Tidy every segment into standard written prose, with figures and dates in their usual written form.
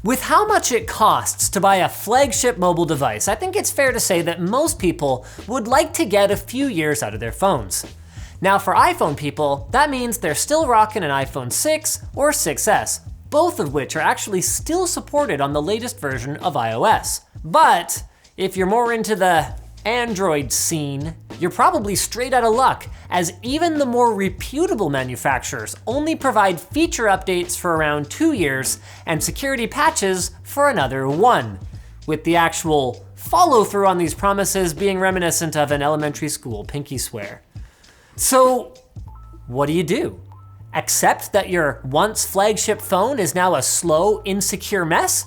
With how much it costs to buy a flagship mobile device, I think it's fair to say that most people would like to get a few years out of their phones. Now for iPhone people, that means they're still rocking an iPhone 6 or 6S, both of which are actually still supported on the latest version of iOS. But if you're more into the Android scene, you're probably straight out of luck, as even the more reputable manufacturers only provide feature updates for around 2 years and security patches for another 1, with the actual follow through on these promises being reminiscent of an elementary school pinky swear. So what do? Accept that your once flagship phone is now a slow, insecure mess?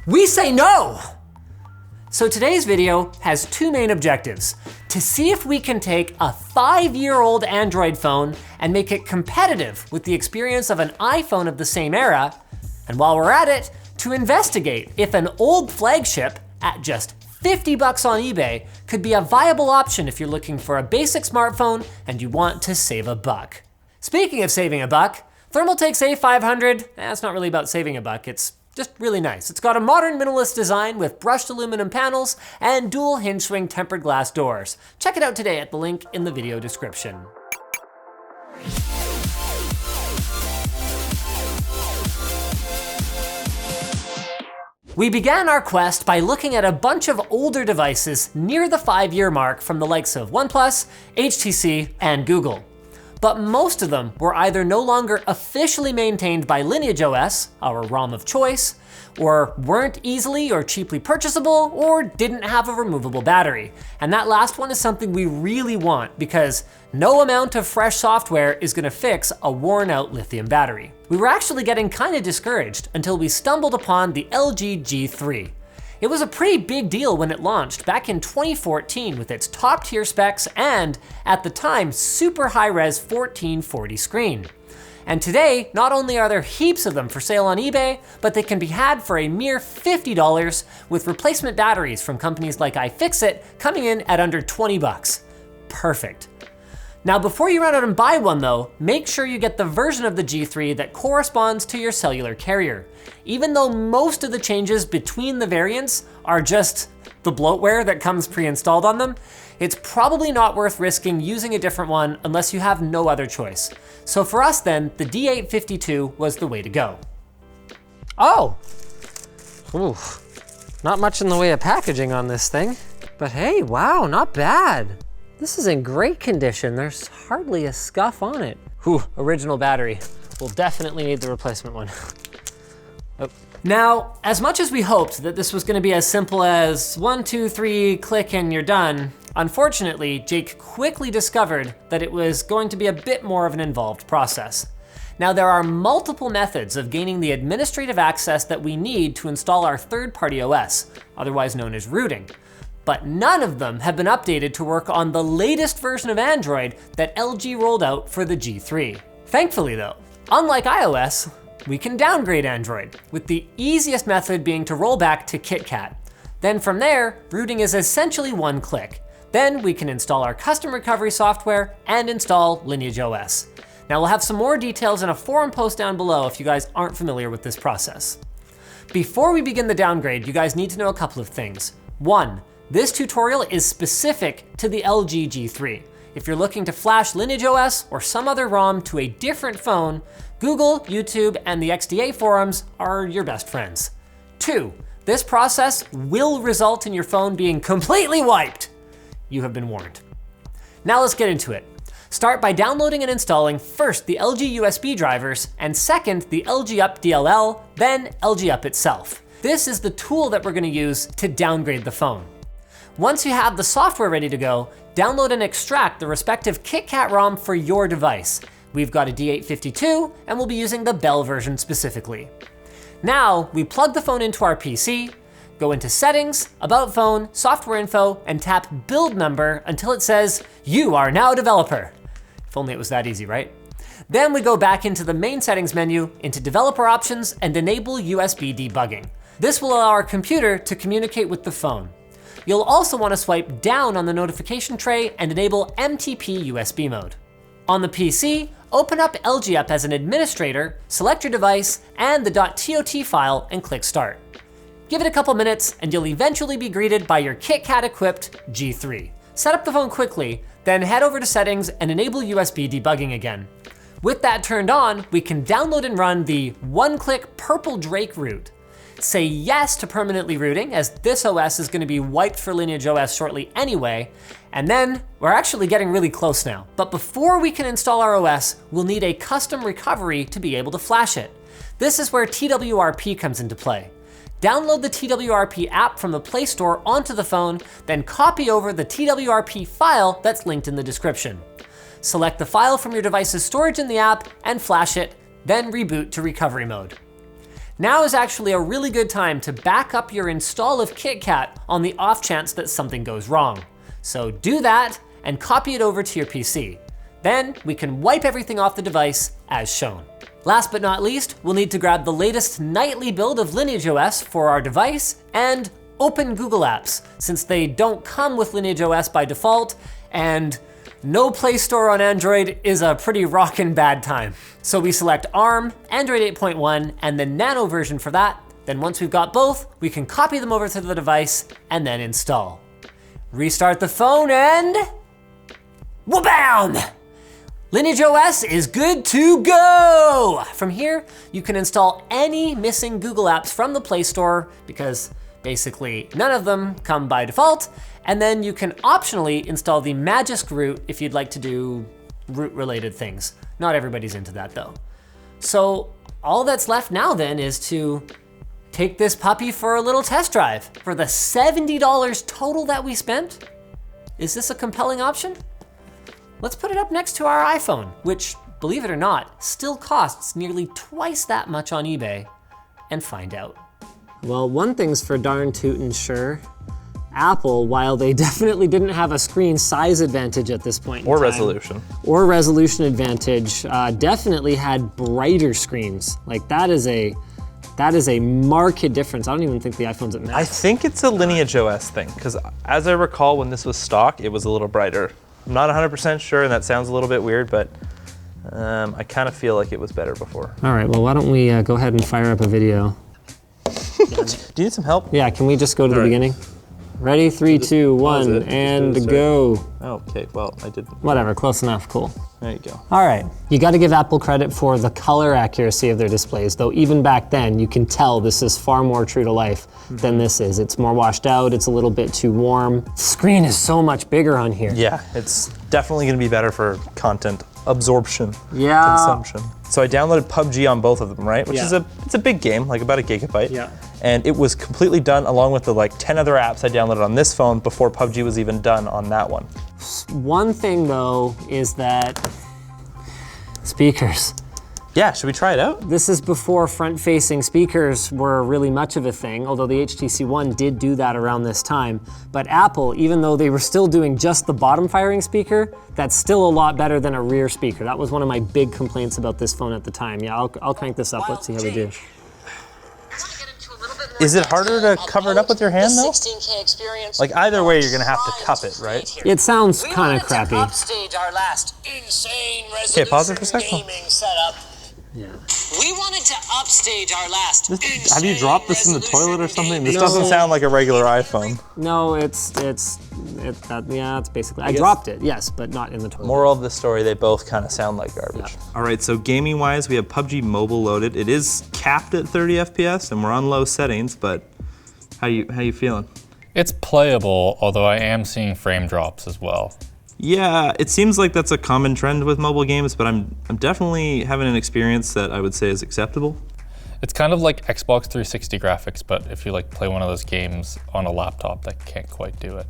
We say no! So today's video has 2 main objectives: to see if we can take a 5-year-old Android phone and make it competitive with the experience of an iPhone of the same era, and while we're at it, to investigate if an old flagship at just $50 on eBay could be a viable option if you're looking for a basic smartphone and you want to save a buck. Speaking of saving a buck, Thermaltake's A500, it's not really about saving a buck, it's just really nice. It's got a modern minimalist design with brushed aluminum panels and dual hinge swing tempered glass doors. Check it out today at the link in the video description. We began our quest by looking at a bunch of older devices near the 5-year mark from the likes of OnePlus, HTC, and Google. But most of them were either no longer officially maintained by Lineage OS, our ROM of choice, or weren't easily or cheaply purchasable, or didn't have a removable battery. And that last one is something we really want because no amount of fresh software is gonna fix a worn out lithium battery. We were actually getting kinda discouraged until we stumbled upon the LG G3. It was a pretty big deal when it launched back in 2014 with its top tier specs and, at the time, super high-res 1440 screen. And today, not only are there heaps of them for sale on eBay, but they can be had for a mere $50 with replacement batteries from companies like iFixit coming in at under 20 bucks. Perfect. Now before you run out and buy one though, make sure you get the version of the G3 that corresponds to your cellular carrier. Even though most of the changes between the variants are just the bloatware that comes pre-installed on them, it's probably not worth risking using a different one unless you have no other choice. So for us then, the D852 was the way to go. Oh, ooh, not much in the way of packaging on this thing, but hey, wow, not bad. This is in great condition. There's hardly a scuff on it. Whew, original battery. We'll definitely need the replacement one. Oh. Now, as much as we hoped that this was gonna be as simple as 1, 2, 3, click and you're done, unfortunately, Jake quickly discovered that it was going to be a bit more of an involved process. Now, there are multiple methods of gaining the administrative access that we need to install our third-party OS, otherwise known as rooting. But none of them have been updated to work on the latest version of Android that LG rolled out for the G3. Thankfully though, unlike iOS, we can downgrade Android, with the easiest method being to roll back to KitKat. Then from there, rooting is essentially 1 click. Then we can install our custom recovery software and install Lineage OS. Now we'll have some more details in a forum post down below if you guys aren't familiar with this process. Before we begin the downgrade, you guys need to know a couple of things. 1, this tutorial is specific to the LG G3. If you're looking to flash Lineage OS or some other ROM to a different phone, Google, YouTube, and the XDA forums are your best friends. 2, this process will result in your phone being completely wiped. You have been warned. Now let's get into it. Start by downloading and installing first the LG USB drivers, and second the LG Up DLL, then LG Up itself. This is the tool that we're gonna use to downgrade the phone. Once you have the software ready to go, download and extract the respective KitKat ROM for your device. We've got a D852, and we'll be using the Bell version specifically. Now, we plug the phone into our PC, go into Settings, About Phone, Software Info, and tap Build Number until it says, "You are now a developer." If only it was that easy, right? Then we go back into the main settings menu, into Developer Options, and enable USB debugging. This will allow our computer to communicate with the phone. You'll also want to swipe down on the notification tray and enable MTP USB mode. On the PC, open up LGApp as an administrator, select your device and the .tot file and click Start. Give it a couple minutes and you'll eventually be greeted by your KitKat equipped G3. Set up the phone quickly, then head over to settings and enable USB debugging again. With that turned on, we can download and run the one-click purple Drake root. Say yes to permanently rooting, as this OS is gonna be wiped for Lineage OS shortly anyway, and then we're actually getting really close now. But before we can install our OS, we'll need a custom recovery to be able to flash it. This is where TWRP comes into play. Download the TWRP app from the Play Store onto the phone, then copy over the TWRP file that's linked in the description. Select the file from your device's storage in the app and flash it, then reboot to recovery mode. Now is actually a really good time to back up your install of KitKat on the off chance that something goes wrong. So do that and copy it over to your PC. Then we can wipe everything off the device as shown. Last but not least, we'll need to grab the latest nightly build of Lineage OS for our device and open Google Apps, since they don't come with Lineage OS by default, and no Play Store on Android is a pretty rockin' bad time. So we select ARM, Android 8.1, and the Nano version for that. Then once we've got both, we can copy them over to the device and then install. Restart the phone and wha-bam! Lineage OS is good to go! From here, you can install any missing Google apps from the Play Store, because basically none of them come by default, and then you can optionally install the Magisk root if you'd like to do root-related things. Not everybody's into that though. So all that's left now then is to take this puppy for a little test drive. For the $70 total that we spent, is this a compelling option? Let's put it up next to our iPhone, which, believe it or not, still costs nearly twice that much on eBay, and find out. Well, one thing's for darn tootin' sure. Apple, while they definitely didn't have a screen size advantage at this point in time, or resolution advantage, definitely had brighter screens. Like that is a marked difference. I don't even think the iPhone's at max. I think it's a Lineage OS thing, because as I recall, when this was stock, it was a little brighter. I'm not 100% sure, and that sounds a little bit weird, but I kind of feel like it was better before. All right, well, why don't we go ahead and fire up a video? Do you need some help? Yeah, can we just go to the beginning? Ready, 3, 2, 1, and go. Okay, well, I did. Whatever, close enough, cool. There you go. All right, you gotta give Apple credit for the color accuracy of their displays, though even back then, you can tell this is far more true to life than this is. It's more washed out, it's a little bit too warm. The screen is so much bigger on here. Yeah, it's definitely gonna be better for content absorption, consumption. So I downloaded PUBG on both of them, right? Which is it's a big game, like about 1 gigabyte. Yeah. And it was completely done along with the like 10 other apps I downloaded on this phone before PUBG was even done on that one. One thing though is that speakers. Yeah, should we try it out? This is before front-facing speakers were really much of a thing, although the HTC One did do that around this time. But Apple, even though they were still doing just the bottom-firing speaker, that's still a lot better than a rear speaker. That was one of my big complaints about this phone at the time. Yeah, I'll crank this up, let's see how we do. Is it harder to cover it up with your hand though? Like either way, you're gonna have to cup it, right? It sounds kind of crappy. Okay, pause it for a second. Yeah. We wanted to upstage our last. Have you dropped this in the toilet or something? This doesn't sound like a regular iPhone. No, it's basically, I dropped it, yes, but not in the toilet. Moral of the story, they both kind of sound like garbage. Yeah. All right, so gaming wise, we have PUBG Mobile loaded. It is capped at 30 FPS and we're on low settings, but how you feeling? It's playable, although I am seeing frame drops as well. Yeah, it seems like that's a common trend with mobile games, but I'm definitely having an experience that I would say is acceptable. It's kind of like Xbox 360 graphics, but if you like play one of those games on a laptop that can't quite do it.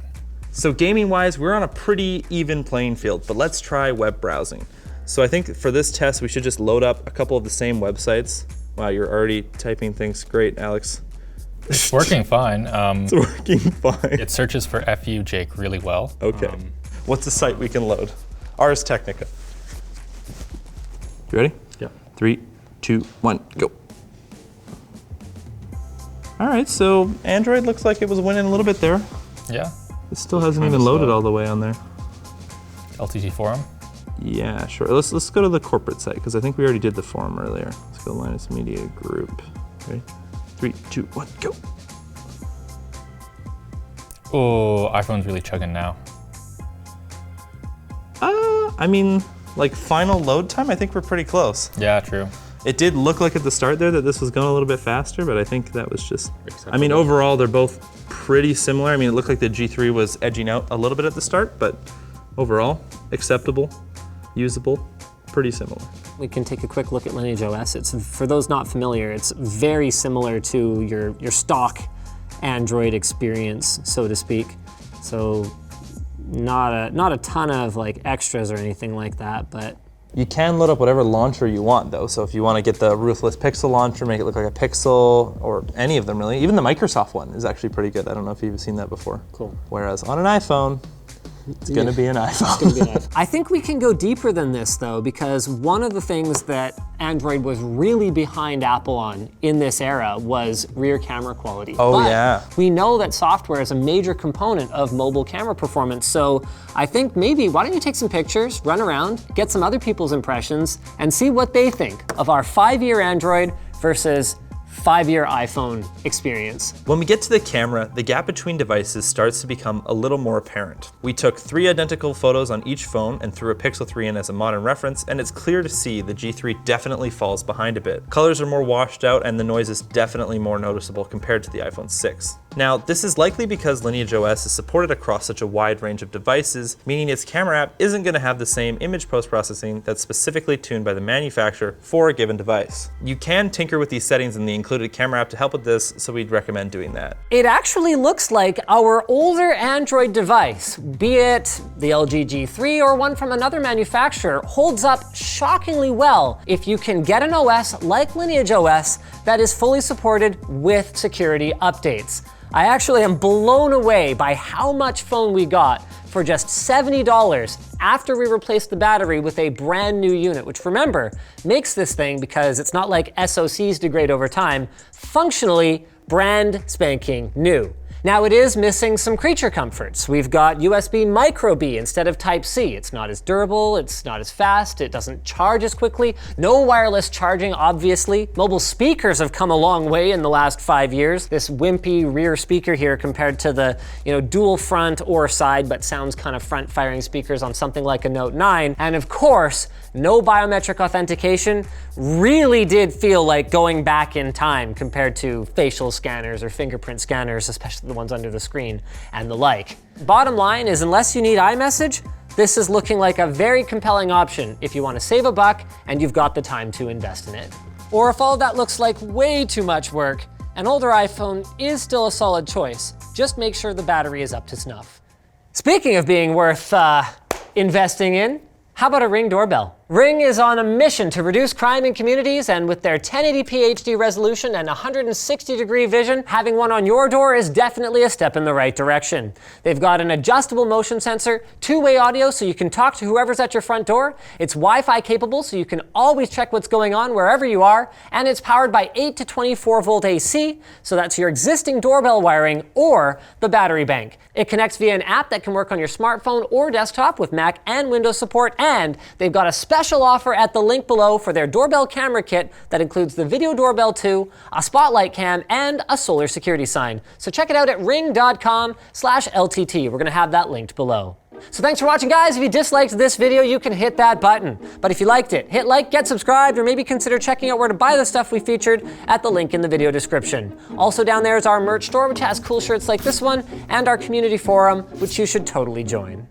So gaming wise, we're on a pretty even playing field, but let's try web browsing. So I think for this test, we should just load up a couple of the same websites. Wow, you're already typing things. Great, Alex. It's working fine. It's working fine. It searches for FU Jake really well. Okay. What's the site we can load? Ars Technica. You ready? Yeah. 3, 2, 1, go. All right, so Android looks like it was winning a little bit there. Yeah. It still hasn't even loaded all the way on there. LTT forum? Yeah, sure. Let's go to the corporate site because I think we already did the forum earlier. Let's go Linus Media Group. Ready? 3, 2, 1, go. Oh, iPhone's really chugging now. I mean, like final load time, I think we're pretty close. Yeah, true. It did look like at the start there that this was going a little bit faster, but I think that was just, I mean, overall they're both pretty similar. I mean, it looked like the G3 was edging out a little bit at the start, but overall, acceptable, usable, pretty similar. We can take a quick look at Lineage OS. It's, for those not familiar, it's very similar to your stock Android experience, so to speak. So not a ton of like extras or anything like that, but You can load up whatever launcher you want though. So if you want to get the Ruthless Pixel launcher, make it look like a Pixel, or any of them really. Even the Microsoft one is actually pretty good. I don't know if you've seen that before. Cool. Whereas on an iPhone, it's gonna be an iPhone. I think we can go deeper than this though, because one of the things that Android was really behind Apple on in this era was rear camera quality. Oh, but yeah. we know that software is a major component of mobile camera performance. So I think maybe, why don't you take some pictures, run around, get some other people's impressions, and see what they think of our 5-year Android versus 5-year iPhone experience. When we get to the camera, the gap between devices starts to become a little more apparent. We took 3 identical photos on each phone and threw a Pixel 3 in as a modern reference, and it's clear to see the G3 definitely falls behind a bit. Colors are more washed out and the noise is definitely more noticeable compared to the iPhone 6. Now, this is likely because Lineage OS is supported across such a wide range of devices, meaning its camera app isn't going to have the same image post-processing that's specifically tuned by the manufacturer for a given device. You can tinker with these settings in the included camera app to help with this, so we'd recommend doing that. It actually looks like our older Android device, be it the LG G3 or one from another manufacturer, holds up shockingly well if you can get an OS like Lineage OS that is fully supported with security updates. I actually am blown away by how much phone we got for just $70 after we replaced the battery with a brand new unit, which remember, makes this thing, because it's not like SoCs degrade over time, functionally brand spanking new. Now it is missing some creature comforts. We've got USB micro B instead of Type-C. It's not as durable, it's not as fast, it doesn't charge as quickly. No wireless charging, obviously. Mobile speakers have come a long way in the last 5 years. This wimpy rear speaker here compared to the dual front or side, but sounds kind of front firing speakers on something like a Note 9. And of course, no biometric authentication. Really did feel like going back in time compared to facial scanners or fingerprint scanners, especially the ones under the screen and the like. Bottom line is, unless you need iMessage, this is looking like a very compelling option if you want to save a buck and you've got the time to invest in it. Or if all that looks like way too much work, an older iPhone is still a solid choice. Just make sure the battery is up to snuff. Speaking of being worth investing in, how about a Ring doorbell? Ring is on a mission to reduce crime in communities, and with their 1080p HD resolution and 160-degree vision, having one on your door is definitely a step in the right direction. They've got an adjustable motion sensor, 2-way audio so you can talk to whoever's at your front door, it's Wi-Fi capable so you can always check what's going on wherever you are, and it's powered by 8 to 24 volt AC, so that's your existing doorbell wiring or the battery bank. It connects via an app that can work on your smartphone or desktop with Mac and Windows support, and they've got a special offer at the link below for their doorbell camera kit that includes the Video Doorbell 2, a spotlight cam, and a solar security sign. So check it out at ring.com/LTT. We're gonna have that linked below. So thanks for watching, guys. If you disliked this video, you can hit that button. But if you liked it, hit like, get subscribed, or maybe consider checking out where to buy the stuff we featured at the link in the video description. Also down there is our merch store, which has cool shirts like this one, and our community forum, which you should totally join.